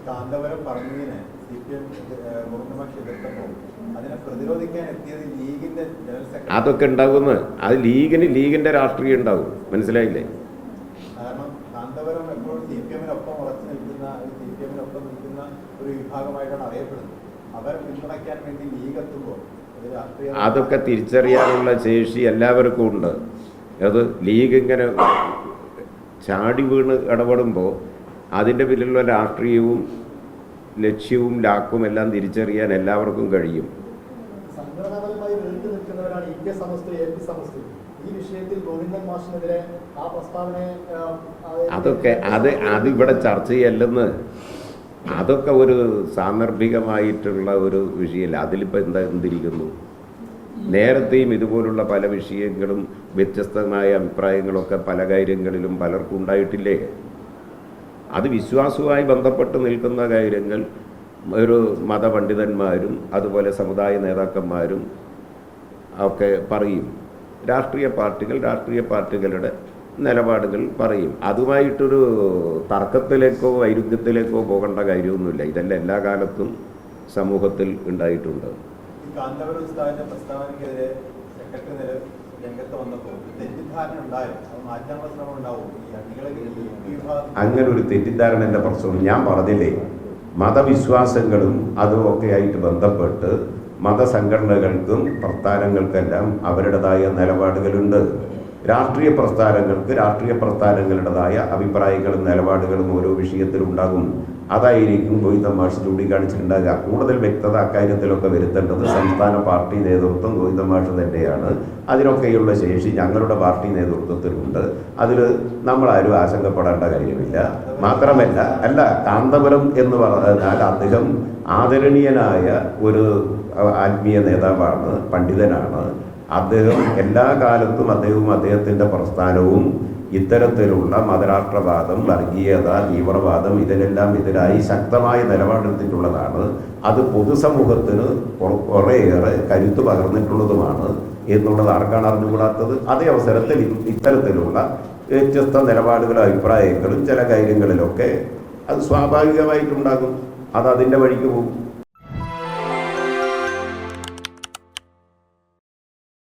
കാന്തപുരം പറഞ്ഞതിന് CPM പൂർണ്ണമാക്കി എതിർത്തപ്പോൾ അതിനെ പ്രതിരോധിക്കാൻ എത്തിയത് ലീഗിന്റെ ജനറൽ സെക്രട്ടറി. അതൊക്കെ ഉണ്ടാകുമെന്ന്. അത് ലീഗിന്റെ രാഷ്ട്രീയം ഉണ്ടാവും. മനസ്സിലായില്ലേ? കാരണം കാന്തപുരം എപ്പോഴും CPM-നൊപ്പം ഉറച്ചു നിൽക്കുന്ന ഒരു വിഭാഗമായിട്ടാണ് അറിയപ്പെടുന്നത്. അവരെ പിന്തുണയ്ക്കാൻ വേണ്ടി ലീഗ് എത്തുമ്പോൾ അതൊക്കെ തിരിച്ചറിയാനുള്ള ശേഷി എല്ലാവർക്കും ഉണ്ട്. അത് ലീഗ് ഇങ്ങനെ ചാടി വീണ് ഇടപെടുമ്പോൾ അതിൻ്റെ പിന്നിലുള്ള രാഷ്ട്രീയവും ലക്ഷ്യവും ലാക്കും എല്ലാം തിരിച്ചറിയാൻ എല്ലാവർക്കും കഴിയും. സംഘടനാപരമായി വേണ്ടി നിൽക്കുന്നവരാണ് EK സമസ്ത, AP സമസ്ത. ഈ വിഷയത്തിൽ ഗോവിന്ദൻ മാഷിനെതിരെ ആ പ്രസ്താവനയെ അതൊക്കെ അതിവിടെ ചർച്ച ചെയ്യല്ലെന്ന്. അതൊക്കെ ഒരു സാന്ദർഭികമായിട്ടുള്ള ഒരു വിഷയമല്ല. അതിലിപ്പോൾ എന്തിരിക്കുന്നു? നേരത്തെയും ഇതുപോലുള്ള പല വിഷയങ്ങളും വ്യത്യസ്തമായ അഭിപ്രായങ്ങളൊക്കെ പല കാര്യങ്ങളിലും പലർക്കും ഉണ്ടായിട്ടില്ലേ? അത് വിശ്വാസവുമായി ബന്ധപ്പെട്ട് നിൽക്കുന്ന കാര്യങ്ങൾ ഒരു മതപണ്ഡിതന്മാരും അതുപോലെ സമുദായ നേതാക്കന്മാരും ഒക്കെ പറയും. രാഷ്ട്രീയ പാർട്ടികളുടെ നിലപാടുകൾ പറയും. അതുമായിട്ടൊരു തർക്കത്തിലേക്കോ വൈരുദ്ധ്യത്തിലേക്കോ പോകേണ്ട കാര്യമൊന്നുമില്ല. ഇതെല്ലാം എല്ലാ കാലത്തും സമൂഹത്തിൽ ഉണ്ടായിട്ടുണ്ട്. കാന്തപുരം ഉസ്താദിന്റെ പ്രസ്താവനയ്ക്കെതിരെ സെക്രട്ടറി രംഗത്ത് വന്നപ്പോൾ തെറ്റിദ്ധാരണ ഉണ്ടായോ? അത് മാറ്റാനുള്ള ശ്രമം ഉണ്ടാവും? അങ്ങനെ ഒരു തെറ്റിദ്ധാരണയുടെ പ്രശ്നം ഞാൻ പറഞ്ഞില്ലേ. മതവിശ്വാസങ്ങളും അതുമൊക്കെ ആയിട്ട് ബന്ധപ്പെട്ട് മതസംഘടനകൾക്കും പ്രസ്ഥാനങ്ങൾക്കെല്ലാം അവരുടേതായ നിലപാടുകളുണ്ട്. രാഷ്ട്രീയ പ്രസ്ഥാനങ്ങളുടേതായ അഭിപ്രായങ്ങളും നിലപാടുകളും ഓരോ വിഷയത്തിലുണ്ടാകും. അതായിരിക്കും ഗോവിന്ദൻ മാഷ് ചൂണ്ടിക്കാണിച്ചിട്ടുണ്ടാകുക. കൂടുതൽ വ്യക്തത അക്കാര്യത്തിലൊക്കെ വരുത്തേണ്ടത് സംസ്ഥാന പാർട്ടി നേതൃത്വം ഗോവിന്ദൻ മാഷ് തന്നെയാണ്. അതിനൊക്കെയുള്ള ശേഷി ഞങ്ങളുടെ പാർട്ടി നേതൃത്വത്തിലുണ്ട്. അതിൽ നമ്മളാരും ആശങ്കപ്പെടേണ്ട കാര്യമില്ല. മാത്രമല്ല കാന്തപുരം എന്ന് പറഞ്ഞാൽ അദ്ദേഹം ആദരണീയനായ ഒരു ആത്മീയ നേതാവാണ്, പണ്ഡിതനാണ്. അദ്ദേഹം എല്ലാ കാലത്തും അദ്ദേഹത്തിൻ്റെ പ്രസ്ഥാനവും ഇത്തരത്തിലുള്ള മതരാഷ്ട്രവാദം, വർഗീയത, തീവ്രവാദം ഇതിനെല്ലാം എതിരായി ശക്തമായ നിലപാടെടുത്തിട്ടുള്ളതാണ്. അത് പൊതുസമൂഹത്തിന് കുറേയേറെ കരുത്ത് പകർന്നിട്ടുള്ളതുമാണ് എന്നുള്ളത് ആർക്കാണ് അറിഞ്ഞുകൂടാത്തത്? അതേ അവസരത്തിൽ ഇത്തരത്തിലുള്ള വ്യത്യസ്ത നിലപാടുകളും അഭിപ്രായങ്ങളും ചില കാര്യങ്ങളിലൊക്കെ അത് സ്വാഭാവികമായിട്ടുണ്ടാകും. അത് അതിൻ്റെ വഴിക്ക് പോകും.